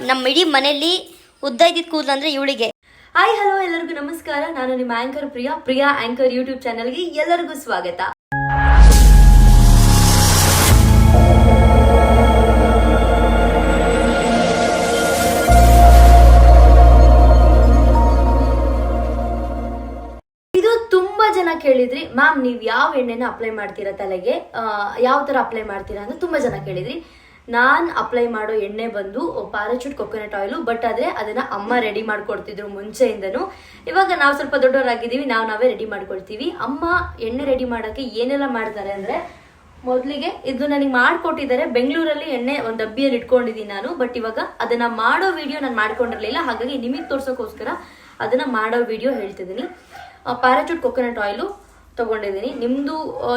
ನಮ್ಮ ಇಡೀ ಮನೆಯಲ್ಲಿ ಉದ್ದ ಇದ್ದಿದ್ದು ಕೂದಲು ಇವಳಿಗೆ. ಹಾಯ್ ಹಲೋ ಎಲ್ಲರಿಗೂ ನಮಸ್ಕಾರ. ನಾನು ನಿಮ್ಮ ಆಂಕರ್ ಪ್ರಿಯಾ ಆಂಕರ್ ಯೂಟ್ಯೂಬ್ ಚಾನಲ್ಗೆ ಎಲ್ಲರಿಗೂ ಸ್ವಾಗತ. ಜನ ಕೇಳಿದ್ರಿ, ಮ್ಯಾಮ್ ನೀವು ಯಾವ ಎಣ್ಣೆನ ಅಪ್ಲೈ ಮಾಡ್ತೀರಾ ತಲೆಗೆ, ಯಾವ ತರ ಅಪ್ಲೈ ಮಾಡ್ತೀರಾ ಅಂತ ತುಂಬಾ ಜನ ಕೇಳಿದ್ರಿ. ನಾನ್ ಅಪ್ಲೈ ಮಾಡೋ ಎಣ್ಣೆ ಬಂದು ಪ್ಯಾರಾಚೂಟ್ ಕೊಕೊನಟ್ ಆಯಿಲ್. ಬಟ್ ಆದ್ರೆ ಅದನ್ನ ಅಮ್ಮ ರೆಡಿ ಮಾಡ್ಕೊಡ್ತಿದ್ರು ಮುಂಚೆಯಿಂದನು. ಇವಾಗ ನಾವು ಸ್ವಲ್ಪ ದೊಡ್ಡವರಾಗಿದ್ದೀವಿ, ನಾವೇ ರೆಡಿ ಮಾಡ್ಕೊಳ್ತೀವಿ. ಅಮ್ಮ ಎಣ್ಣೆ ರೆಡಿ ಮಾಡಕ್ಕೆ ಏನೆಲ್ಲ ಮಾಡ್ತಾರೆ ಅಂದ್ರೆ, ಮೊದಲಿಗೆ ಇದು ನನಗೆ ಮಾಡ್ಕೊಟ್ಟಿದ್ದಾರೆ. ಬೆಂಗಳೂರಲ್ಲಿ ಎಣ್ಣೆ ಒಂದು ಡಬ್ಬಿಯಲ್ಲಿ ಇಟ್ಕೊಂಡಿದ್ದೀನಿ ನಾನು. ಬಟ್ ಇವಾಗ ಅದನ್ನ ಮಾಡೋ ವಿಡಿಯೋ ನಾನು ಮಾಡ್ಕೊಂಡಿರ್ಲಿಲ್ಲ, ಹಾಗಾಗಿ ನಿಮಗೆ ತೋರ್ಸೋಕೋಸ್ಕರ ಅದನ್ನ ಮಾಡೋ ವಿಡಿಯೋ ಹೇಳ್ತಿದ್ದೀನಿ. ಪ್ಯಾರಾಚೂಟ್ ಕೊಕೊನಟ್ ಆಯಿಲು ತಗೊಂಡಿದ್ದೀನಿ.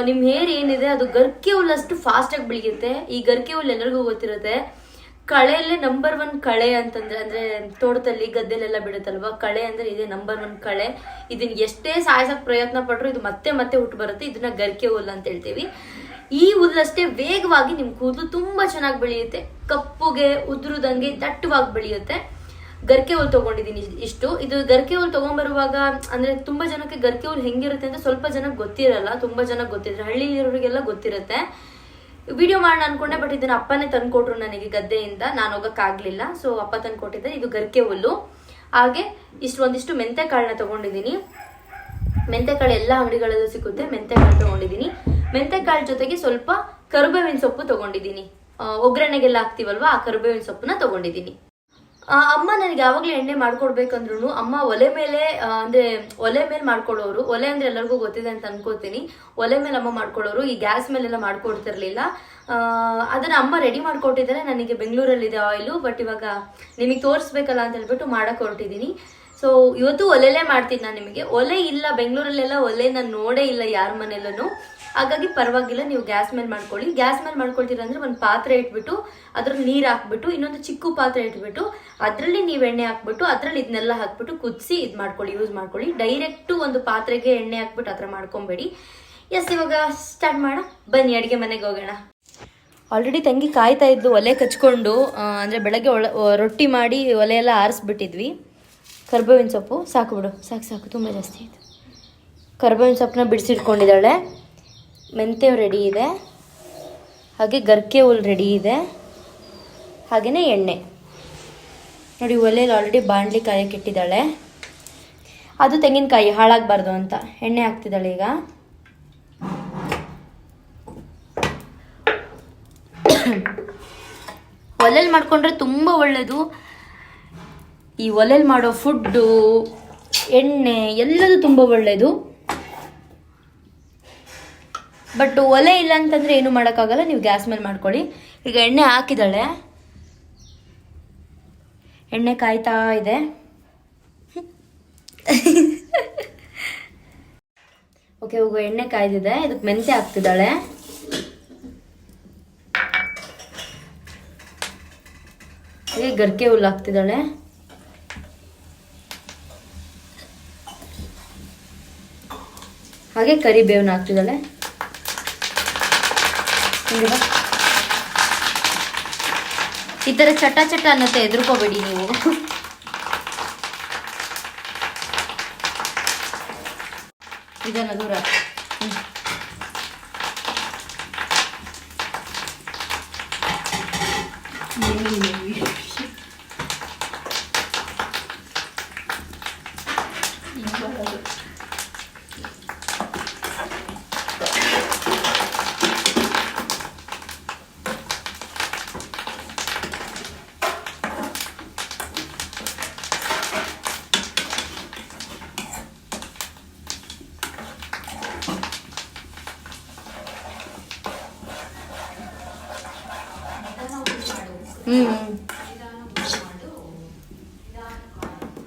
ನಿಮ್ಮ ಹೇರ್ ಏನಿದೆ ಅದು ಗರ್ಕೆ ಹುಲ್ಲಷ್ಟು ಫಾಸ್ಟಾಗಿ ಬೆಳೆಯುತ್ತೆ. ಈ ಗರ್ಕೆ ಹುಲ್ಲು ಎಲ್ಲರಿಗೂ ಗೊತ್ತಿರುತ್ತೆ. ಕಳೆಯಲ್ಲೇ ನಂಬರ್ 1 ಕಳೆ ಅಂತಂದ್ರೆ, ಅಂದ್ರೆ ತೋಟದಲ್ಲಿ ಗದ್ದೆಲೆಲ್ಲ ಬಿಡುತ್ತಲ್ವಾ, ಕಳೆ ಅಂದ್ರೆ ಇದೆ ನಂಬರ್ 1 ಕಳೆ. ಇದನ್ನ ಎಷ್ಟೇ ಸಾಯಿಸಕ್ ಪ್ರಯತ್ನ ಪಟ್ರು ಇದು ಮತ್ತೆ ಹುಟ್ಟು ಬರುತ್ತೆ. ಇದನ್ನ ಗರ್ಕೆ ಹುಲ್ಲು ಅಂತ ಹೇಳ್ತೀವಿ. ಈ ಹುಲ್ಲಷ್ಟೇ ವೇಗವಾಗಿ ನಿಮ್ ಕೂದಲು ತುಂಬಾ ಚೆನ್ನಾಗಿ ಬೆಳೆಯುತ್ತೆ. ಕಪ್ಪುಗೆ ಉದುರುದಂಗೆ ದಟ್ಟವಾಗಿ ಬೆಳೆಯುತ್ತೆ. ಗರ್ಕೆ ಹುಲ್ ತಗೊಂಡಿದ್ದೀನಿ ಇಷ್ಟು. ಇದು ಗರ್ಕೆ ಹುಲ್ ತಗೊಂಡ್ಬರುವಾಗ ಅಂದ್ರೆ ತುಂಬಾ ಜನಕ್ಕೆ ಗರ್ಕೆ ಹುಲ್ ಹೆಂಗಿರುತ್ತೆ ಅಂತ ಸ್ವಲ್ಪ ಜನಕ್ಕೆ ಗೊತ್ತಿರಲ್ಲ, ತುಂಬಾ ಜನಕ್ಕೆ ಗೊತ್ತಿದ್ರೆ, ಹಳ್ಳಿಲಿರೋರಿಗೆಲ್ಲ ಗೊತ್ತಿರುತ್ತೆ. ವಿಡಿಯೋ ಮಾಡೋಣ ಅನ್ಕೊಂಡೆ, ಬಟ್ ಇದನ್ನ ಅಪ್ಪನೇ ತಂದ್ಕೊಟ್ರು ನನಗೆ ಗದ್ದೆಯಿಂದ, ನಾನು ಹೋಗಕ್ಕಾಗ್ಲಿಲ್ಲ. ಸೊ ಅಪ್ಪ ತಂದ್ಕೊಟ್ಟಿದ್ದೆ. ಇದು ಗರ್ಕೆ ಹುಲ್ಲು. ಹಾಗೆ ಒಂದಿಷ್ಟು ಮೆಂತೆಕಾಳನ್ನ ತಗೊಂಡಿದ್ದೀನಿ. ಮೆಂತೆಕಾಳು ಎಲ್ಲ ಅಂಗಡಿಗಳಲ್ಲೂ ಸಿಗುತ್ತೆ. ಮೆಂತೆಕಾಳು ತಗೊಂಡಿದ್ದೀನಿ. ಮೆಂತೆಕಾಳು ಜೊತೆಗೆ ಸ್ವಲ್ಪ ಕರಿಬೇವಿನ ಸೊಪ್ಪು ತಗೊಂಡಿದ್ದೀನಿ. ಒಗ್ಗರಣೆಗೆಲ್ಲ ಹಾಕ್ತಿವಲ್ವಾ, ಆ ಕರಿಬೇವಿನ ಸೊಪ್ಪನ್ನ ತಗೊಂಡಿದ್ದೀನಿ. ಅಮ್ಮ ನನಗೆ ಯಾವಾಗ್ಲೂ ಎಣ್ಣೆ ಮಾಡ್ಕೊಡ್ಬೇಕಂದ್ರು ಅಮ್ಮ ಒಲೆ ಮೇಲೆ ಮಾಡ್ಕೊಳ್ಳೋರು. ಒಲೆ ಅಂದ್ರೆ ಎಲ್ಲರಿಗೂ ಗೊತ್ತಿದೆ ಅಂತ ಅನ್ಕೋತೀನಿ. ಒಲೆ ಮೇಲೆ ಅಮ್ಮ ಮಾಡ್ಕೊಳ್ಳೋರು. ಈ ಗ್ಯಾಸ್ ಮೇಲೆಲ್ಲ ಮಾಡ್ಕೊಡ್ತಿರ್ಲಿಲ್ಲ. ಅದನ್ನ ಅಮ್ಮ ರೆಡಿ ಮಾಡ್ಕೊಟ್ಟಿದ್ದಾರೆ. ನನಗೆ ಬೆಂಗಳೂರಲ್ಲಿದೆ ಆಯಿಲು. ಬಟ್ ಇವಾಗ ನಿಮಗೆ ತೋರಿಸ್ಬೇಕಲ್ಲ ಅಂತ ಹೇಳ್ಬಿಟ್ಟು ಮಾಡಕ್ ಹೊರಟಿದ್ದೀನಿ. ಸೊ ಇವತ್ತು ಒಲೆಲೇ ಮಾಡ್ತೀನಿ ನಾನು. ನಿಮಗೆ ಒಲೆ ಇಲ್ಲ ಬೆಂಗಳೂರಲ್ಲೆಲ್ಲ, ಒಲೆ ನಾನು ನೋಡೇ ಇಲ್ಲ ಯಾರ ಮನೆಯಲ್ಲೂ. ಹಾಗಾಗಿ ಪರವಾಗಿಲ್ಲ, ನೀವು ಗ್ಯಾಸ್ ಮೇಲೆ ಮಾಡ್ಕೊಳ್ಳಿ. ಗ್ಯಾಸ್ ಮೇಲೆ ಮಾಡ್ಕೊಳ್ತೀರ ಅಂದ್ರೆ ಒಂದು ಪಾತ್ರೆ ಇಟ್ಬಿಟ್ಟು ಅದ್ರಲ್ಲಿ ನೀರು ಹಾಕ್ಬಿಟ್ಟು, ಇನ್ನೊಂದು ಚಿಕ್ಕ ಪಾತ್ರೆ ಇಟ್ಬಿಟ್ಟು ಅದ್ರಲ್ಲಿ ನೀವು ಎಣ್ಣೆ ಹಾಕ್ಬಿಟ್ಟು ಅದ್ರಲ್ಲಿ ಇದನ್ನೆಲ್ಲ ಹಾಕ್ಬಿಟ್ಟು ಕುದಿಸಿ ಯೂಸ್ ಮಾಡ್ಕೊಳ್ಳಿ. ಡೈರೆಕ್ಟ್ ಒಂದು ಪಾತ್ರೆಗೆ ಎಣ್ಣೆ ಹಾಕ್ಬಿಟ್ಟು ಆ ಥರ ಮಾಡ್ಕೊಬೇಡಿ. ಇವಾಗ ಸ್ಟಾರ್ಟ್ ಮಾಡ ಬನ್ನಿ, ಅಡುಗೆ ಮನೆಗೆ ಹೋಗೋಣ. ಆಲ್ರೆಡಿ ತಂಗಿ ಕಾಯ್ತಾ ಇದ್ದು ಒಲೆ ಕಚ್ಕೊಂಡು. ಅಂದ್ರೆ ಬೆಳಗ್ಗೆ ರೊಟ್ಟಿ ಮಾಡಿ ಒಲೆ ಎಲ್ಲ ಆರಿಸ್ಬಿಟ್ಟಿದ್ವಿ. ಕರ್ಬೇವಿನ ಸೊಪ್ಪು ಸಾಕು ಬಿಡು, ಸಾಕು ತುಂಬ ಜಾಸ್ತಿ ಆಯಿತು. ಕರ್ಬೇವಿನ ಸೊಪ್ಪನ್ನ ಬಿಡಿಸಿಟ್ಕೊಂಡಿದ್ದಾಳೆ. ಮೆಂತ್ಯ ರೆಡಿ ಇದೆ, ಹಾಗೆ ಗರ್ಕೆ ಹುಲ್ ರೆಡಿ ಇದೆ, ಹಾಗೆಯೇ ಎಣ್ಣೆ ನೋಡಿ. ಒಲೆಯಲ್ಲಿ ಆಲ್ರೆಡಿ ಬಾಣಲಿ ಕಾಯಕ್ಕೆ ಇಟ್ಟಿದ್ದಾಳೆ. ಅದು ತೆಂಗಿನಕಾಯಿ ಹಾಳಾಗಬಾರ್ದು ಅಂತ ಎಣ್ಣೆ ಹಾಕ್ತಿದ್ದಾಳೆ. ಈಗ ಒಲೆಯಲ್ಲಿ ಮಾಡ್ಕೊಂಡ್ರೆ ತುಂಬ ಒಳ್ಳೆಯದು. ಈ ಒಲೆಯಲ್ಲಿ ಮಾಡೋ ಫುಡ್ಡು, ಎಣ್ಣೆ ಎಲ್ಲದೂ ತುಂಬ ಒಳ್ಳೆಯದು. ಬಟ್ ಒಲೆ ಇಲ್ಲ ಅಂತಂದರೆ ಏನು ಮಾಡೋಕ್ಕಾಗಲ್ಲ, ನೀವು ಗ್ಯಾಸ್ ಮೇಲೆ ಮಾಡ್ಕೊಳ್ಳಿ. ಈಗ ಎಣ್ಣೆ ಹಾಕಿದ್ದಾಳೆ, ಎಣ್ಣೆ ಕಾಯ್ತಾ ಇದೆ. ಓಕೆ, ಹೋಗೋ ಎಣ್ಣೆ ಕಾಯ್ದಿದೆ. ಇದಕ್ಕೆ ಮೆಂತ್ಯ ಹಾಕ್ತಿದ್ದಾಳೆ. ಹಾಗೆ ಗರ್ಕೆ ಹುಲ್ಲು ಹಾಕ್ತಿದ್ದಾಳೆ. ಹಾಗೆ ಕರಿಬೇವನ್ನ ಹಾಕ್ತಿದ್ದಾಳೆ. ಈ ತರ ಚಟ ಅನ್ನತ್ತೆ, ಎದುರ್ಕೋಬೇಡಿ ನೀವು. ಇದನ್ನ ದೂರ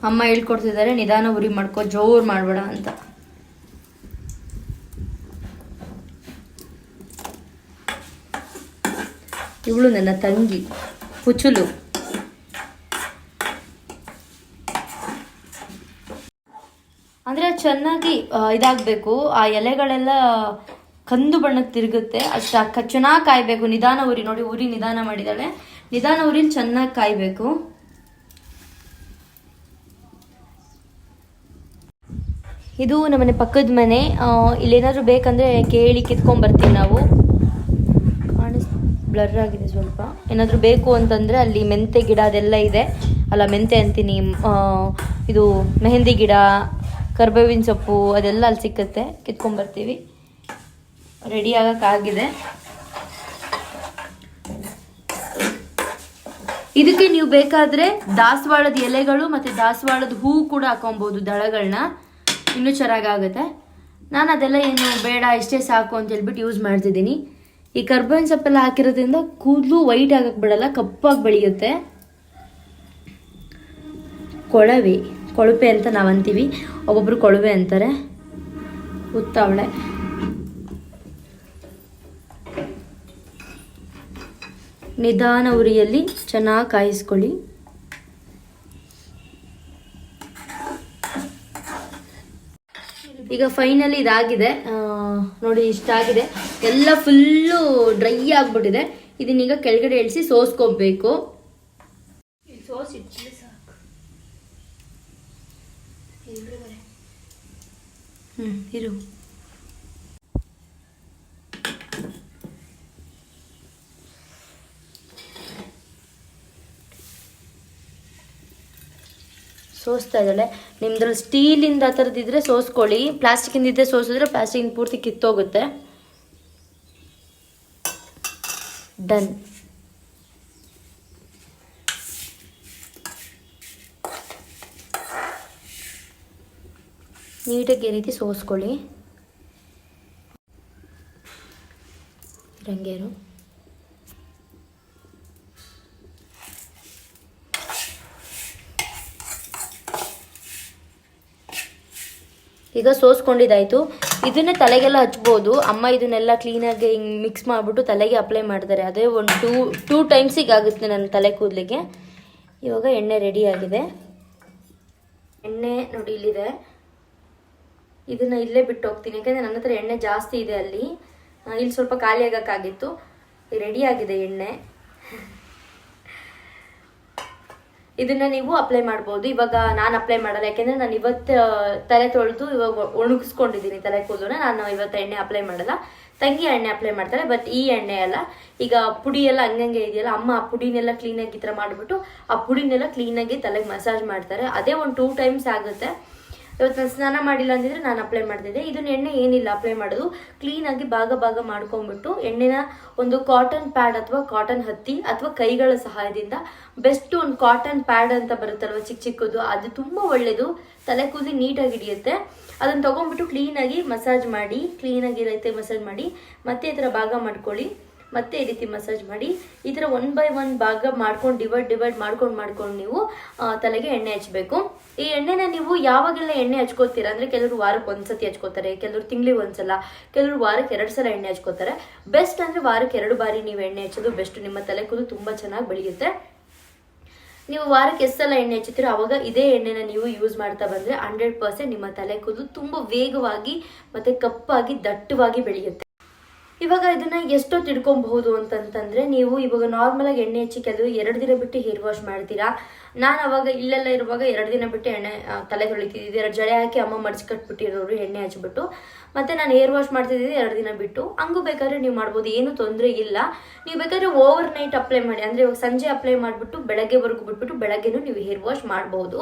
ಅಮ್ಮ ಹೇಳ್ಕೊಡ್ತಿದ್ದಾರೆ, ನಿಧಾನ ಉರಿ ಮಾಡ್ಕೋ, ಜೋರ್ ಮಾಡಬೇಡ ಅಂತ. ಇವಳು ನನ್ನ ತಂಗಿ ಪುಚುಲು. ಅಂದ್ರೆ ಚೆನ್ನಾಗಿ ಇದಾಗಬೇಕು. ಆ ಎಲೆಗಳೆಲ್ಲ ಕಂದು ಬಣ್ಣಕ್ಕೆ ತಿರುಗುತ್ತೆ. ಅಷ್ಟು ಚೆನ್ನಾಗಿ ಕಾಯಬೇಕು. ನಿಧಾನ ಉರಿ ನೋಡಿ, ಉರಿ ನಿಧಾನ ಮಾಡಿದಾಳೆ. ನಿಧಾನ ಉರಿಲಿ ಚೆನ್ನಾಗಿ ಕಾಯಬೇಕು. ಇದು ನಮ್ಮನೆ ಪಕ್ಕದ ಮನೆ. ಇಲ್ಲೇನಾದರೂ ಬೇಕಂದರೆ ಕೇಳಿ ಕಿತ್ಕೊಂಡ್ಬರ್ತೀವಿ ನಾವು. ಬ್ಲರ್ ಆಗಿದೆ ಸ್ವಲ್ಪ. ಏನಾದರೂ ಬೇಕು ಅಂತಂದರೆ ಅಲ್ಲಿ ಮೆಂತೆ ಗಿಡ ಅದೆಲ್ಲ ಇದೆ. ಅಲ್ಲ ಮೆಂತೆ ಅಂತೀನಿ, ಇದು ಮೆಹಂದಿ ಗಿಡ, ಕರ್ಬೇವಿನ ಸೊಪ್ಪು ಅದೆಲ್ಲ ಅಲ್ಲಿ ಸಿಕ್ಕುತ್ತೆ. ಕಿತ್ಕೊಂಡ್ಬರ್ತೀವಿ. ರೆಡಿ ಆಗೋಕ್ಕಾಗಿದೆ. ಇದಕ್ಕೆ ನೀವು ಬೇಕಾದರೆ ದಾಸವಾಳದ ಎಲೆಗಳು ಮತ್ತು ದಾಸವಾಳದ ಹೂವು ಕೂಡ ಹಾಕೊಬೋದು, ದಳಗಳನ್ನ. ಇನ್ನೂ ಚೆನ್ನಾಗಾಗುತ್ತೆ. ನಾನು ಅದೆಲ್ಲ ಏನು ಬೇಡ, ಇಷ್ಟೇ ಸಾಕು ಅಂತ ಹೇಳ್ಬಿಟ್ಟು ಯೂಸ್ ಮಾಡ್ತಿದ್ದೀನಿ. ಈ ಕರ್ಬೇವಿನ ಸೊಪ್ಪೆಲ್ಲ ಹಾಕಿರೋದ್ರಿಂದ ಕೂದಲು ವೈಟ್ ಆಗಕ್ಕೆ ಬಿಡಲ್ಲ, ಕಪ್ಪಾಗಿ ಬೆಳೆಯುತ್ತೆ. ಕೊಳಪೆ ಅಂತ ನಾವು ಅಂತೀವಿ, ಒಬ್ಬೊಬ್ರು ಕೊಳವೆ ಅಂತಾರೆ. ಉತ್ತಾವಳೆ ನಿಧಾನ ಉರಿಯಲ್ಲಿ ಚೆನ್ನಾಗಿ ಕಾಯಿಸ್ಕೊಳ್ಳಿ. ಈಗ ಫೈನಲಿ ಇದಾಗಿದೆ ನೋಡಿ, ಇಷ್ಟಾಗಿದೆ. ಎಲ್ಲ ಫುಲ್ಲು ಡ್ರೈ ಆಗಿಬಿಟ್ಟಿದೆ. ಇದನ್ನೀಗ ಕೆಳಗಡೆ ಇಳಿಸಿ ಸೋಸ್ಕೋಬೇಕು. ಇರು. ಸೋಸ್ತಾ ಇದ್ದಾಳೆ. ನಿಮ್ದ್ರಲ್ಲಿ ಸ್ಟೀಲಿಂದ ಆ ಥರದ್ದಿದ್ರೆ ಸೋಸ್ಕೊಳ್ಳಿ, ಪ್ಲಾಸ್ಟಿಕ್ಕಿಂದಿದ್ರೆ ಸೋಸಿದ್ರೆ ಪ್ಲಾಸ್ಟಿಕ್ಕಿಂದ ಪೂರ್ತಿ ಕಿತ್ತೋಗುತ್ತೆ. ಡನ್. ನೀಟಾಗಿ ಈ ರೀತಿ ಸೋಸ್ಕೊಳ್ಳಿ. ರಂಗೇರು ಈಗ ಸೋಸ್ಕೊಂಡಿದ್ದಾಯಿತು. ಇದನ್ನೇ ತಲೆಗೆಲ್ಲ ಹಚ್ಬೋದು. ಅಮ್ಮ ಇದನ್ನೆಲ್ಲ ಕ್ಲೀನಾಗಿ ಹಿಂಗೆ ಮಿಕ್ಸ್ ಮಾಡಿಬಿಟ್ಟು ತಲೆಗೆ ಅಪ್ಲೈ ಮಾಡ್ತಾರೆ. ಅದೇ ಒಂದು ಟೂ ಟೈಮ್ಸಿಗೆ ಆಗುತ್ತೆ ನನ್ನ ತಲೆ ಕೂದಲಿಗೆ. ಇವಾಗ ಎಣ್ಣೆ ರೆಡಿ ಆಗಿದೆ. ಎಣ್ಣೆ ನೋಡಿ ಇಲ್ಲಿದೆ. ಇದನ್ನು ಇಲ್ಲೇ ಬಿಟ್ಟು ಹೋಗ್ತೀನಿ, ಯಾಕೆಂದರೆ ನನ್ನ ಹತ್ರ ಎಣ್ಣೆ ಜಾಸ್ತಿ ಇದೆ ಅಲ್ಲಿ. ಇಲ್ಲಿ ಸ್ವಲ್ಪ ಖಾಲಿ ಆಗೋಕ್ಕಾಗಿತ್ತು. ರೆಡಿ ಆಗಿದೆ ಎಣ್ಣೆ. ಇದನ್ನ ನೀವು ಅಪ್ಲೈ ಮಾಡ್ಬೋದು. ಇವಾಗ ನಾನು ಅಪ್ಲೈ ಮಾಡಲ್ಲ, ಯಾಕೆಂದರೆ ನಾನು ಇವತ್ತು ತಲೆ ತೊಳೆದು ಇವಾಗ ಒಣಗಿಸ್ಕೊಂಡಿದ್ದೀನಿ ತಲೆ ಕೂದಲನ್ನ. ನಾನು ಇವತ್ತು ಎಣ್ಣೆ ಅಪ್ಲೈ ಮಾಡಲ್ಲ. ತಂಗಿ ಎಣ್ಣೆ ಅಪ್ಲೈ ಮಾಡ್ತಾರೆ, ಬಟ್ ಈ ಎಣ್ಣೆ ಅಲ್ಲ. ಈಗ ಪುಡಿ ಎಲ್ಲ ಹಂಗಂಗೆ ಇದೆಯಲ್ಲ, ಅಮ್ಮ ಆ ಪುಡಿನೆಲ್ಲ ಕ್ಲೀನಾಗಿ ಈ ಥರ ಮಾಡಿಬಿಟ್ಟು ಆ ಪುಡಿನೆಲ್ಲ ಕ್ಲೀನಾಗಿ ತಲೆಗೆ ಮಸಾಜ್ ಮಾಡ್ತಾರೆ. ಅದೇ ಒಂದು 2 ಟೈಮ್ಸ್ ಆಗುತ್ತೆ. ಇವತ್ತು ನಾನು ಸ್ನಾನ ಮಾಡಿಲ್ಲ ಅಂದಿದ್ರೆ ನಾನು ಅಪ್ಲೈ ಮಾಡ್ತಿದ್ದೆ. ಇದನ್ನ ಎಣ್ಣೆ ಏನಿಲ್ಲ ಅಪ್ಲೈ ಮಾಡೋದು, ಕ್ಲೀನಾಗಿ ಭಾಗ ಮಾಡ್ಕೊಂಡ್ಬಿಟ್ಟು ಎಣ್ಣೆನ ಒಂದು ಕಾಟನ್ ಪ್ಯಾಡ್ ಅಥವಾ ಕಾಟನ್ ಹತ್ತಿ ಅಥವಾ ಕೈಗಳ ಸಹಾಯದಿಂದ, ಬೆಸ್ಟ್ ಒಂದು ಕಾಟನ್ ಪ್ಯಾಡ್ ಅಂತ ಬರುತ್ತಲ್ವ ಚಿಕ್ಕದು, ಅದು ತುಂಬ ಒಳ್ಳೆಯದು. ತಲೆ ಕೂದಲು ನೀಟಾಗಿ ಹಿಡಿಯುತ್ತೆ. ಅದನ್ನು ತೊಗೊಂಡ್ಬಿಟ್ಟು ಕ್ಲೀನಾಗಿ ಮಸಾಜ್ ಮಾಡಿ, ಕ್ಲೀನಾಗಿ ರೈತೆ ಮಸಾಜ್ ಮಾಡಿ, ಮತ್ತೆ ಈ ಥರ ಭಾಗ ಮಾಡ್ಕೊಳ್ಳಿ. ಮತ್ತೆ ಈ ರೀತಿ ಮಸಾಜ್ ಮಾಡಿ, ಈ ಥರ 1 by 1 ಭಾಗ ಮಾಡ್ಕೊಂಡು ಡಿವೈಡ್ ಮಾಡ್ಕೊಂಡು ನೀವು ತಲೆಗೆ ಎಣ್ಣೆ ಹಚ್ಚಬೇಕು. ಈ ಎಣ್ಣೆನ ನೀವು ಯಾವಾಗೆಲ್ಲ ಎಣ್ಣೆ ಹಚ್ಕೋತೀರಾ ಅಂದರೆ, ಕೆಲವರು ವಾರಕ್ಕೆ 1 ಸತಿ ಹಚ್ಕೋತಾರೆ, ಕೆಲವರು ತಿಂಗಳಿಗೆ 1 ಸಲ, ಕೆಲವರು ವಾರಕ್ಕೆ 2 ಸಲ ಎಣ್ಣೆ ಹಚ್ಕೋತಾರೆ. ಬೆಸ್ಟ್ ಅಂದರೆ ವಾರಕ್ಕೆ 2 ಬಾರಿ ನೀವು ಎಣ್ಣೆ ಹಚ್ಚೋದು ಬೆಸ್ಟ್. ನಿಮ್ಮ ತಲೆ ಕೂದಲು ತುಂಬ ಚೆನ್ನಾಗಿ ಬೆಳೆಯುತ್ತೆ. ನೀವು ವಾರಕ್ಕೆ ಎಷ್ಟು ಸಲ ಎಣ್ಣೆ ಹಚ್ಚುತ್ತೀರೋ ಅವಾಗ ಇದೇ ಎಣ್ಣೆನ ನೀವು ಯೂಸ್ ಮಾಡ್ತಾ ಬಂದರೆ 100% ನಿಮ್ಮ ತಲೆ ಕೂದಲು ತುಂಬ ವೇಗವಾಗಿ ಮತ್ತು ಕಪ್ಪಾಗಿ ದಟ್ಟವಾಗಿ ಬೆಳೆಯುತ್ತೆ. ಇವಾಗ ಇದನ್ನ ಎಷ್ಟೊತ್ತು ಇಟ್ಕೊಬಹುದು ಅಂತಂತಂದ್ರೆ, ನೀವು ಇವಾಗ ನಾರ್ಮಲಾಗಿ ಎಣ್ಣೆ ಹಚ್ಚಿ ಕೆಲವು 2 ದಿನ ಬಿಟ್ಟು ಹೇರ್ ವಾಶ್ ಮಾಡ್ತೀರಾ. ನಾನು ಅವಾಗ ಇಲ್ಲೆಲ್ಲ ಇರುವಾಗ 2 ದಿನ ಬಿಟ್ಟು ಎಣ್ಣೆ ತಲೆ ತೊಳಿತಿದ್ದೆ. 2 ಜಡೆ ಹಾಕಿ ಅಮ್ಮ ಮಡ್ಚಿ ಕಟ್ಬಿಟ್ಟಿರೋರು ಎಣ್ಣೆ ಹಚ್ಬಿಟ್ಟು. ಮತ್ತೆ ನಾನು ಹೇರ್ ವಾಶ್ ಮಾಡ್ತಿದ್ದೆ 2 ದಿನ ಬಿಟ್ಟು. ಹಂಗೂ ಬೇಕಾದ್ರೆ ನೀವು ಮಾಡ್ಬೋದು, ಏನು ತೊಂದರೆ ಇಲ್ಲ. ನೀವು ಬೇಕಾದ್ರೆ ಓವರ್ ನೈಟ್ ಅಪ್ಲೈ ಮಾಡಿ, ಅಂದರೆ ಇವಾಗ ಸಂಜೆ ಅಪ್ಲೈ ಮಾಡಿಬಿಟ್ಟು ಬೆಳಗ್ಗೆವರೆಗೂ ಬಿಟ್ಬಿಟ್ಟು ಬೆಳಗ್ಗೆನೂ ನೀವು ಹೇರ್ ವಾಶ್ ಮಾಡ್ಬೋದು.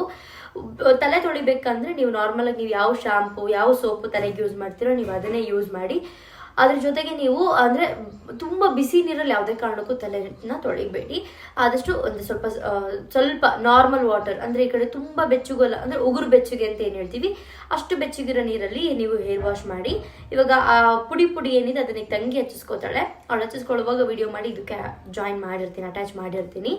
ತಲೆ ತೊಳಿಬೇಕಂದ್ರೆ ನೀವು ನಾರ್ಮಲಾಗಿ ನೀವು ಯಾವ ಶಾಂಪು ಯಾವ ಸೋಪು ತಲೆಗೆ ಯೂಸ್ ಮಾಡ್ತೀರೋ ನೀವು ಅದನ್ನೇ ಯೂಸ್ ಮಾಡಿ. ಅದ್ರ ಜೊತೆಗೆ ನೀವು ಅಂದರೆ ತುಂಬ ಬಿಸಿ ನೀರಲ್ಲಿ ಯಾವುದೇ ಕಾರಣಕ್ಕೂ ತಲೆನ ತೊಳಿಬೇಡಿ. ಆದಷ್ಟು ಒಂದು ಸ್ವಲ್ಪ ನಾರ್ಮಲ್ ವಾಟರ್, ಅಂದರೆ ಈ ಕಡೆ ತುಂಬ ಬೆಚ್ಚಗಲ್ಲ, ಅಂದರೆ ಉಗುರು ಬೆಚ್ಚಗೆ ಅಂತ ಏನು ಹೇಳ್ತೀವಿ ಅಷ್ಟು ಬೆಚ್ಚಗಿರೋ ನೀರಲ್ಲಿ ನೀವು ಹೇರ್ ವಾಶ್ ಮಾಡಿ. ಇವಾಗ ಆ ಪುಡಿ ಏನಿದೆ ಅದನ್ನ ತಂಗಿ ಹಚ್ಚಿಸ್ಕೋತಾಳೆ. ಅವಳು ಹಚ್ಚಿಸ್ಕೊಳ್ಳುವಾಗ ವಿಡಿಯೋ ಮಾಡಿ ಇದಕ್ಕೆ ಜಾಯಿನ್ ಮಾಡಿರ್ತೀನಿ, ಅಟ್ಯಾಚ್ ಮಾಡಿರ್ತೀನಿ.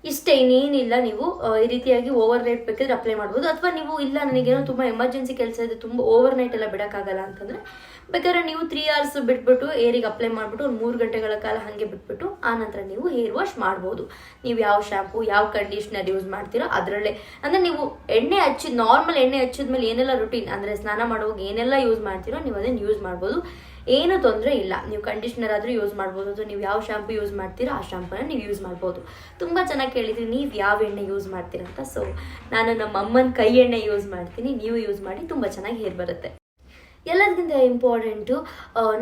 ಇಷ್ಟೇ, ಇನ್ನೇನಿಲ್ಲ. ನೀವು ಈ ರೀತಿಯಾಗಿ ಓವರ್ ನೈಟ್ ಬೇಕಾದ್ರೆ ಅಪ್ಲೈ ಮಾಡ್ಬೋದು. ಅಥವಾ ನೀವು ಇಲ್ಲ ನನಗೇನೋ ತುಂಬ ಎಮರ್ಜೆನ್ಸಿ ಕೆಲಸ ಇದೆ, ತುಂಬ ಓವರ್ ನೈಟ್ ಎಲ್ಲ ಬಿಡೋಕ್ಕಾಗಲ್ಲ ಅಂತಂದರೆ ಬೇಕಾದ್ರೆ ನೀವು 3 hours ಬಿಟ್ಬಿಟ್ಟು ಏರಿಗೆ ಅಪ್ಲೈ ಮಾಡಿಬಿಟ್ಟು ಒಂದು 3 ಗಂಟೆಗಳ ಕಾಲ ಹಾಗೆ ಬಿಟ್ಬಿಟ್ಟು ಆನಂತರ ನೀವು ಹೇರ್ ವಾಶ್ ಮಾಡ್ಬೋದು. ನೀವು ಯಾವ ಶಾಂಪು ಯಾವ ಕಂಡೀಷ್ನರ್ ಯೂಸ್ ಮಾಡ್ತೀರೋ ಅದರಲ್ಲೇ, ಅಂದರೆ ನೀವು ಎಣ್ಣೆ ನಾರ್ಮಲ್ ಎಣ್ಣೆ ಹಚ್ಚಿದ್ಮೇಲೆ ಏನೆಲ್ಲ ರುಟೀನ್ ಅಂದರೆ ಸ್ನಾನ ಮಾಡುವಾಗ ಏನೆಲ್ಲ ಯೂಸ್ ಮಾಡ್ತೀರೋ ನೀವು ಅದನ್ನು ಯೂಸ್ ಮಾಡ್ಬೋದು. ಏನು ತೊಂದರೆ ಇಲ್ಲ. ನೀವು ಕಂಡೀಷ್ನರ್ ಆದರೂ ಯೂಸ್ ಮಾಡ್ಬೋದು, ಅಥವಾ ನೀವು ಯಾವ ಶಾಂಪು ಯೂಸ್ ಮಾಡ್ತೀರಾ ಆ ಶಾಂಪೂನ ನೀವು ಯೂಸ್ ಮಾಡ್ಬೋದು. ತುಂಬ ಚೆನ್ನಾಗಿ ಕೇಳಿದ್ರಿ ನೀವು ಯಾವ ಎಣ್ಣೆ ಯೂಸ್ ಮಾಡ್ತೀರಾ ಅಂತ. ಸೊ ನಾನು ನಮ್ಮ ಅಮ್ಮನ ಕೈ ಎಣ್ಣೆ ಯೂಸ್ ಮಾಡ್ತೀನಿ, ನೀವು ಯೂಸ್ ಮಾಡಿ, ತುಂಬ ಚೆನ್ನಾಗಿ ಹೇರ್ ಬರುತ್ತೆ. ಎಲ್ಲದಕ್ಕಿಂತ ಇಂಪಾರ್ಟೆಂಟು,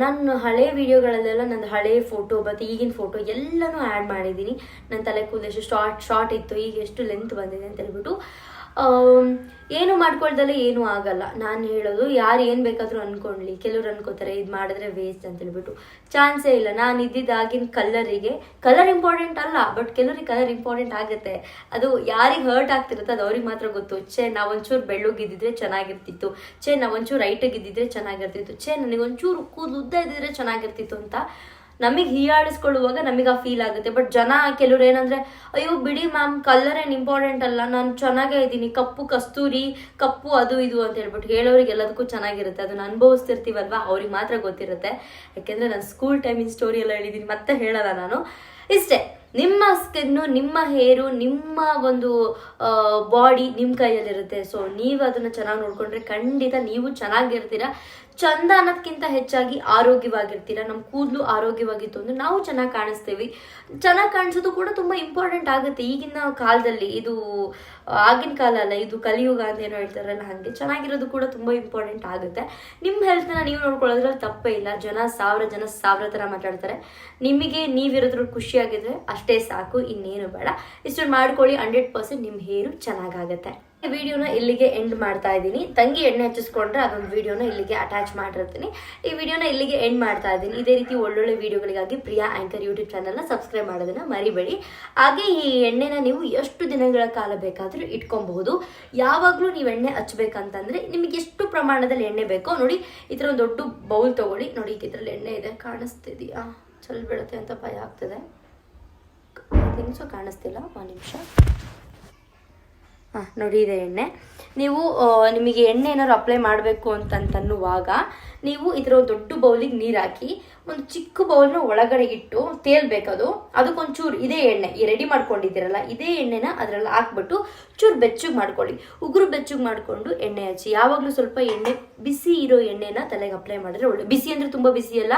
ನಾನು ಹಳೆ ವೀಡಿಯೋಗಳಲ್ಲೆಲ್ಲ ನನ್ನ ಹಳೆ ಫೋಟೋ ಮತ್ತು ಈಗಿನ ಫೋಟೋ ಎಲ್ಲನೂ ಆ್ಯಡ್ ಮಾಡಿದ್ದೀನಿ. ನನ್ನ ತಲೆ ಕೂದಲು ಎಷ್ಟು ಶಾರ್ಟ್ ಇತ್ತು, ಈಗ ಎಷ್ಟು ಲೆಂತ್ ಬಂದಿದೆ ಅಂತ ಹೇಳ್ಬಿಟ್ಟು. ಏನು ಮಾಡ್ಕೊಳ್ದಲ್ಲೇ ಏನೂ ಆಗಲ್ಲ. ನಾನು ಹೇಳೋದು, ಯಾರು ಏನು ಬೇಕಾದರೂ ಅಂದ್ಕೊಳ್ಳಿ. ಕೆಲವ್ರು ಅನ್ಕೋತಾರೆ ಇದು ಮಾಡಿದ್ರೆ ವೇಸ್ಟ್ ಅಂತ ಹೇಳ್ಬಿಟ್ಟು. ಚಾನ್ಸೇ ಇಲ್ಲ. ನಾನು ಇದ್ದಿದ್ದಾಗಿನ ಕಲರ್ ಇಂಪಾರ್ಟೆಂಟ್ ಅಲ್ಲ, ಬಟ್ ಕೆಲವ್ರಿಗೆ ಕಲರ್ ಇಂಪಾರ್ಟೆಂಟ್ ಆಗುತ್ತೆ. ಅದು ಯಾರಿಗೆ ಹರ್ಟ್ ಆಗ್ತಿರುತ್ತೆ ಅದು ಅವ್ರಿಗೆ ಮಾತ್ರ ಗೊತ್ತು. ನಾವೊಂಚೂರು ಬೆಳ್ಳಗಿದ್ದಿದ್ರೆ ಚೆನ್ನಾಗಿರ್ತಿತ್ತು, ನಾವೊಂಚೂರು ರೈಟಾಗಿದ್ದಿದ್ರೆ ಚೆನ್ನಾಗಿರ್ತಿತ್ತು, ನನಗೊಂಚೂರು ಕೂದಲು ಉದ್ದ ಇದ್ದಿದ್ರೆ ಚೆನ್ನಾಗಿರ್ತಿತ್ತು ಅಂತ ನಮಗೆ ಹೀಯಾಳಿಸ್ಕೊಳ್ಳುವಾಗ ನಮಗೆ ಆ ಫೀಲ್ ಆಗುತ್ತೆ. ಬಟ್ ಜನ ಕೆಲವ್ರು ಏನಂದರೆ, ಅಯ್ಯೋ ಬಿಡಿ ಮ್ಯಾಮ್ ಕಲರ್ ಏನು ಇಂಪಾರ್ಟೆಂಟ್ ಅಲ್ಲ, ನಾನು ಚೆನ್ನಾಗೇ ಇದ್ದೀನಿ, ಕಪ್ಪು ಕಸ್ತೂರಿ ಕಪ್ಪು ಅದು ಇದು ಅಂತ ಹೇಳ್ಬಿಟ್ಟು ಹೇಳೋರಿಗೆ ಎಲ್ಲದಕ್ಕೂ ಚೆನ್ನಾಗಿರುತ್ತೆ. ಅದನ್ನು ಅನುಭವಿಸ್ತಿರ್ತೀವಲ್ವಾ ಅವ್ರಿಗೆ ಮಾತ್ರ ಗೊತ್ತಿರುತ್ತೆ. ಯಾಕೆಂದರೆ ನಾನು ಸ್ಕೂಲ್ ಟೈಮಿನ ಸ್ಟೋರಿ ಎಲ್ಲ ಹೇಳಿದ್ದೀನಿ, ಮತ್ತೆ ಹೇಳಲ್ಲ ನಾನು. ಇಷ್ಟೇ, ನಿಮ್ಮ ಸ್ಕಿನ್ನು, ನಿಮ್ಮ ಹೇರು, ನಿಮ್ಮ ಒಂದು ಬಾಡಿ ನಿಮ್ಮ ಕೈಯಲ್ಲಿರುತ್ತೆ. ಸೊ ನೀವು ಅದನ್ನು ಚೆನ್ನಾಗಿ ನೋಡಿಕೊಂಡ್ರೆ ಖಂಡಿತ ನೀವು ಚೆನ್ನಾಗಿರ್ತೀರ. ಚಂದ ಅನ್ನೋದಕ್ಕಿಂತ ಹೆಚ್ಚಾಗಿ ಆರೋಗ್ಯವಾಗಿರ್ತೀರ. ನಮ್ಮ ಕೂದಲು ಆರೋಗ್ಯವಾಗಿತ್ತು ಅಂದರೆ ನಾವು ಚೆನ್ನಾಗಿ ಕಾಣಿಸ್ತೀವಿ. ಚೆನ್ನಾಗಿ ಕಾಣಿಸೋದು ಕೂಡ ತುಂಬ ಇಂಪಾರ್ಟೆಂಟ್ ಆಗುತ್ತೆ ಈಗಿನ ಕಾಲದಲ್ಲಿ. ಇದು ಆಗಿನ ಕಾಲ ಅಲ್ಲ, ಇದು ಕಲಿಯುಗ ಅಂತ ಏನೋ ಹೇಳ್ತಾರಲ್ಲ, ಹಾಗೆ ಚೆನ್ನಾಗಿರೋದು ಕೂಡ ತುಂಬ ಇಂಪಾರ್ಟೆಂಟ್ ಆಗುತ್ತೆ. ನಿಮ್ಮ ಹೆಲ್ತ್ನ ನೀವು ನೋಡ್ಕೊಳ್ಳೋದ್ರಲ್ಲಿ ತಪ್ಪೇ ಇಲ್ಲ. ಸಾವಿರ ಥರ ಮಾತಾಡ್ತಾರೆ. ನಿಮಗೆ ನೀವಿರೋದ್ರಲ್ಲಿ ಖುಷಿಯಾಗಿದ್ರೆ ಅಷ್ಟೇ ಸಾಕು, ಇನ್ನೇನು ಬೇಡ. ಇಷ್ಟು ಮಾಡ್ಕೊಳ್ಳಿ, 100% ನಿಮ್ಮ ಹೇರು ಚೆನ್ನಾಗಾಗುತ್ತೆ. ಈ ವಿಡಿಯೋನ ಇಲ್ಲಿಗೆ ಎಂಡ್ ಮಾಡ್ತಾ ಇದ್ದೀನಿ. ತಂಗಿ ಎಣ್ಣೆ ಹಚ್ಚಿಸ್ಕೊಂಡ್ರೆ ಅದೊಂದು ವಿಡಿಯೋನ ಇಲ್ಲಿಗೆ ಅಟ್ಯಾಚ್ ಮಾಡಿರ್ತೀನಿ. ಈ ವಿಡಿಯೋನ ಇಲ್ಲಿಗೆ ಎಂಡ್ ಮಾಡ್ತಾ ಇದ್ದೀನಿ. ಇದೇ ರೀತಿ ಒಳ್ಳೊಳ್ಳೆ ವಿಡಿಯೋಗಳಿಗಾಗಿ ಪ್ರಿಯಾ ಆಂಕರ್ ಯೂಟ್ಯೂಬ್ ಚಾನಲ್ನ ಸಬ್ಸ್ಕ್ರೈಬ್ ಮಾಡೋದನ್ನ ಮರಿಬೇಡಿ. ಹಾಗೆ ಈ ಎಣ್ಣೆನ ನೀವು ಎಷ್ಟು ದಿನಗಳ ಕಾಲ ಬೇಕಾದರೂ ಇಟ್ಕೊಬಹುದು. ಯಾವಾಗಲೂ ನೀವು ಎಣ್ಣೆ ಹಚ್ಬೇಕಂತಂದ್ರೆ ನಿಮಗೆ ಎಷ್ಟು ಪ್ರಮಾಣದಲ್ಲಿ ಎಣ್ಣೆ ಬೇಕೋ ನೋಡಿ, ಈ ಥರ ಒಂದು ದೊಡ್ಡ ಬೌಲ್ ತೊಗೊಳ್ಳಿ. ನೋಡಿ ಇದರಲ್ಲಿ ಎಣ್ಣೆ ಇದೆ, ಕಾಣಿಸ್ತಿದೆಯಾ? ಚಲ್ ಬೀಳುತ್ತೆ ಅಂತ ಭಯ ಆಗ್ತದೆ. ಸೊ ಕಾಣಿಸ್ತಿಲ್ಲ, ಒಂದು ನಿಮಿಷ. ನೋಡಿ ಇದೆ ಎಣ್ಣೆ. ನೀವು ನಿಮಗೆ ಎಣ್ಣೆ ಏನಾದ್ರು ಅಪ್ಲೈ ಮಾಡಬೇಕು ಅಂತನ್ನುವಾಗ ನೀವು ಈ ಥರ ಒಂದು ದೊಡ್ಡ ಬೌಲಿಗೆ ನೀರು ಹಾಕಿ ಒಂದು ಚಿಕ್ಕ ಬೌಲ್ನ ಒಳಗಡೆ ಇಟ್ಟು ತೇಲ್ಬೇಕದು. ಅದಕ್ಕೊಂಚೂರು ಇದೇ ಎಣ್ಣೆ ರೆಡಿ ಮಾಡ್ಕೊಂಡಿದ್ದೀರಲ್ಲ, ಇದೇ ಎಣ್ಣೆನ ಅದರಲ್ಲಿ ಹಾಕ್ಬಿಟ್ಟು ಚೂರು ಬೆಚ್ಚಗೆ ಮಾಡ್ಕೊಳ್ಳಿ. ಉಗುರು ಬೆಚ್ಚಗೆ ಮಾಡಿಕೊಂಡು ಎಣ್ಣೆ ಹಚ್ಚಿ. ಯಾವಾಗಲೂ ಸ್ವಲ್ಪ ಎಣ್ಣೆ, ಬಿಸಿ ಇರೋ ಎಣ್ಣೆನ ತಲೆಗೆ ಅಪ್ಲೈ ಮಾಡಿದ್ರೆ ಒಳ್ಳೆ. ಬಿಸಿ ಅಂದರೆ ತುಂಬ ಬಿಸಿ ಅಲ್ಲ,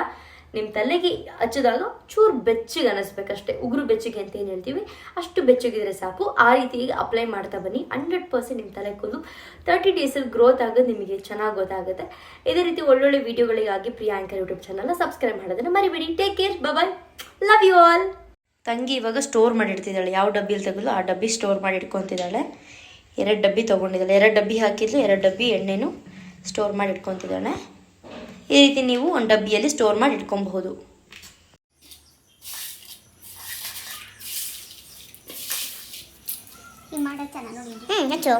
ನಿಮ್ಮ ತಲೆಗೆ ಹಚ್ಚಿದಾಗ ಚೂರು ಬೆಚ್ಚಗೆ ಅನ್ನಿಸ್ಬೇಕಷ್ಟೇ. ಉಗುರು ಬೆಚ್ಚಗೆ ಅಂತ ಏನು ಹೇಳ್ತೀವಿ ಅಷ್ಟು ಬೆಚ್ಚಗಿದ್ರೆ ಸಾಕು. ಆ ರೀತಿ ಅಪ್ಲೈ ಮಾಡ್ತಾ ಬನ್ನಿ. 100% ನಿಮ್ಮ ತಲೆ ಕೂದಲು 30 ಡೇಸಲ್ಲಿ ಗ್ರೋತ್ ಆಗೋದು ನಿಮಗೆ ಚೆನ್ನಾಗಿ ಗೊತ್ತಾಗುತ್ತೆ. ಇದೇ ರೀತಿ ಒಳ್ಳೊಳ್ಳೆ ವಿಡಿಯೋಗಳಿಗಾಗಿ ಪ್ರಿಯಾ ಆಂಕರ್ ಯೂಟ್ಯೂಬ್ ಚಾನಲ್ನ ಸಬ್ಸ್ಕ್ರೈಬ್ ಮಾಡೋದನ್ನ ಮರಿಬೇಡಿ. Take care, bye, love you all. ತಂಗಿ ಇವಾಗ ಸ್ಟೋರ್ ಮಾಡಿಡ್ತಿದ್ದಾಳೆ. ಯಾವ ಡಬ್ಬಿಯಲ್ಲಿ ತೆಗೆದು ಆ ಡಬ್ಬಿ ಸ್ಟೋರ್ ಮಾಡಿ ಇಟ್ಕೊತಿದ್ದಾಳೆ. 2 ಡಬ್ಬಿ ತೊಗೊಂಡಿದ್ದಾಳೆ. 2 ಡಬ್ಬಿ ಹಾಕಿದ್ಲು, 2 ಡಬ್ಬಿ ಎಣ್ಣೆನೂ ಸ್ಟೋರ್ ಮಾಡಿ ಇಟ್ಕೊತಿದ್ದಾಳೆ. ಈ ರೀತಿ ನೀವು ಒಂದು ಡಬ್ಬಿಯಲ್ಲಿ ಸ್ಟೋರ್ ಮಾಡಿ ಇಟ್ಕೊಬಹುದು. ಹೆಚ್ಚು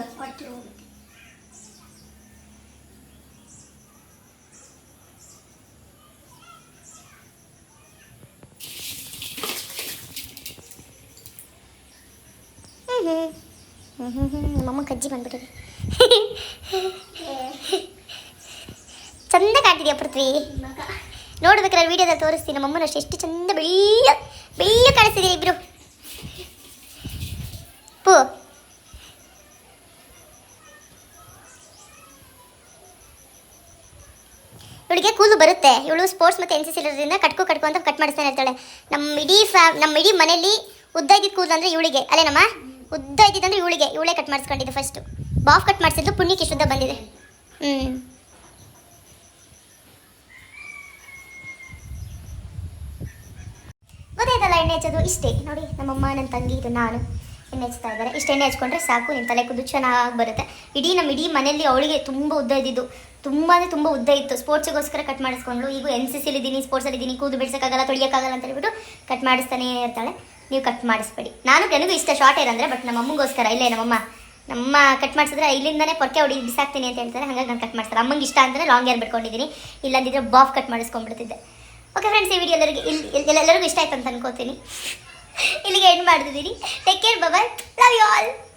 ಮಮ್ಮ ಕಜ್ಜಿ ಬಂದ್ಬಿಟ್ಟಿದೆ. ಚಂದ ಕಾಣ್ತಿದ್ಯಾ ಪೃಥ್ವಿ? ನೋಡ್ಬೇಕಾದ್ರೆ ವಿಡಿಯೋದಲ್ಲಿ ತೋರಿಸ್ತೀನಿ. ನಮ್ಮಮ್ಮನ ಅಷ್ಟು ಎಷ್ಟು ಚಂದ ಬೆಳ್ಳ ಕಾಣಿಸ್ತಿದೆ ಇಬ್ರು. ಪೂ ಇವಳಿಗೆ ಕೂದಲು ಬರುತ್ತೆ. ಇವಳು ಸ್ಪೋರ್ಟ್ಸ್ ಮತ್ತು NCC ಇರೋದ್ರಿಂದ ಕಟ್ಕೊ ಅಂತ ಕಟ್ ಮಾಡಿಸ್ತಾನೆ ಇರ್ತಾಳೆ. ನಮ್ಮ ಇಡೀ ಮನೆಯಲ್ಲಿ ಉದ್ದ ಇದ್ದಿದ್ದು ಕೂದಲು ಅಂದರೆ ಇವಳಿಗೆ. ಅಲ್ಲೇನಮ್ಮ? ಉದ್ದ ಇದ್ದಿದ್ದಂದ್ರೆ ಇವಳೇ ಕಟ್ ಮಾಡಿಸ್ಕೊಂಡಿದ್ದು. ಫಸ್ಟು ಬಾಫ್ ಕಟ್ ಮಾಡಿಸಿದ್ದು, ಪುಣ್ಯಕ್ಕೆ ಇಷ್ಟುದ್ದ ಬಂದಿದೆ. ಗೊತ್ತಾಯ್ತಲ್ಲ ಎಣ್ಣೆ ಹಚ್ಚೋದು ಇಷ್ಟೇ. ನೋಡಿ ನಮ್ಮಮ್ಮ, ನನ್ನ ತಂಗಿ, ಇದು ನಾನು ಎಣ್ಣೆ ಹಚ್ತಾ ಇದ್ದಾರೆ. ಇಷ್ಟು ಎಣ್ಣೆ ಹಚ್ಕೊಂಡ್ರೆ ಸಾಕು, ನಿಮ್ಮ ತಲೆ ಕೂದಲು ಚೆನ್ನಾಗಿ ಬರುತ್ತೆ. ನಮ್ಮ ಇಡೀ ಮನೆಯಲ್ಲಿ ಅವಳಿಗೆ ತುಂಬ ಉದ್ದ ಇದ್ದಿದ್ದು, ತುಂಬ ಉದ್ದ ಇತ್ತು. ಸ್ಪೋರ್ಟ್ಸಿಗೋಸ್ಕರ ಕಟ್ ಮಾಡಿಸ್ಕೊಂಡ್ಳು. ಈಗ NCCಲಿದ್ದೀನಿ, ಸ್ಪೋರ್ಟ್ಸಲ್ಲಿದ್ದೀನಿ, ಕೂದಲು ಬಿಡ್ಸೋಕ್ಕಾಗಲ್ಲ, ತೊಳಿಯೋಕ್ಕಾಗಲ್ಲ ಅಂತ ಹೇಳ್ಬಿಟ್ಟು ಕಟ್ ಮಾಡಿಸ್ತಾನೆ ಇರ್ತಾಳೆ. ನೀವು ಕಟ್ ಮಾಡಿಸ್ಬೇಡಿ. ನನಗೂ ಇಷ್ಟ ಶಾರ್ಟ್ ಹೇರ್ ಅಂದರೆ, ಬಟ್ ನಮ್ಮ ಅಮ್ಮಂಗೋಸ್ಕರ ಇಲ್ಲೇ ನಮ್ಮ ಕಟ್ ಮಾಡಿಸಿದ್ರೆ ಇಲ್ಲಿಂದನೇ ಪೊರ್ಕೆ ಹೊಡಿ ಬಿಸಾಕ್ತೀನಿ ಅಂತ ಹೇಳ್ತಾರೆ. ಹಾಗಾಗಿ ನಾನು ಕಟ್ ಮಾಡಿಸ್ತಾರೆ. ಅಮ್ಮಂಗೆ ಇಷ್ಟ ಅಂತಲೇ ಲಾಂಗ್ ಹೇರ್ ಬಿಟ್ಕೊಂಡಿದ್ದೀನಿ. ಇಲ್ಲಂದಿದ್ರೆ ಬಾಫ್ ಕಟ್ ಮಾಡಿಸ್ಕೊಂಡ್ಬಿಡ್ತಿದ್ದೆ. ಓಕೆ ಫ್ರೆಂಡ್ಸ್, ಈ ವಿಡಿಯೋ ಎಲ್ಲರಿಗೂ ಇಷ್ಟ ಆಯ್ತು ಅಂತ ಅನ್ಕೋತೀನಿ. ಇಲ್ಲಿಗೆ ಎಂಡ್ ಮಾಡ್ತಿದ್ದೀನಿ. Take care, bye, love you all.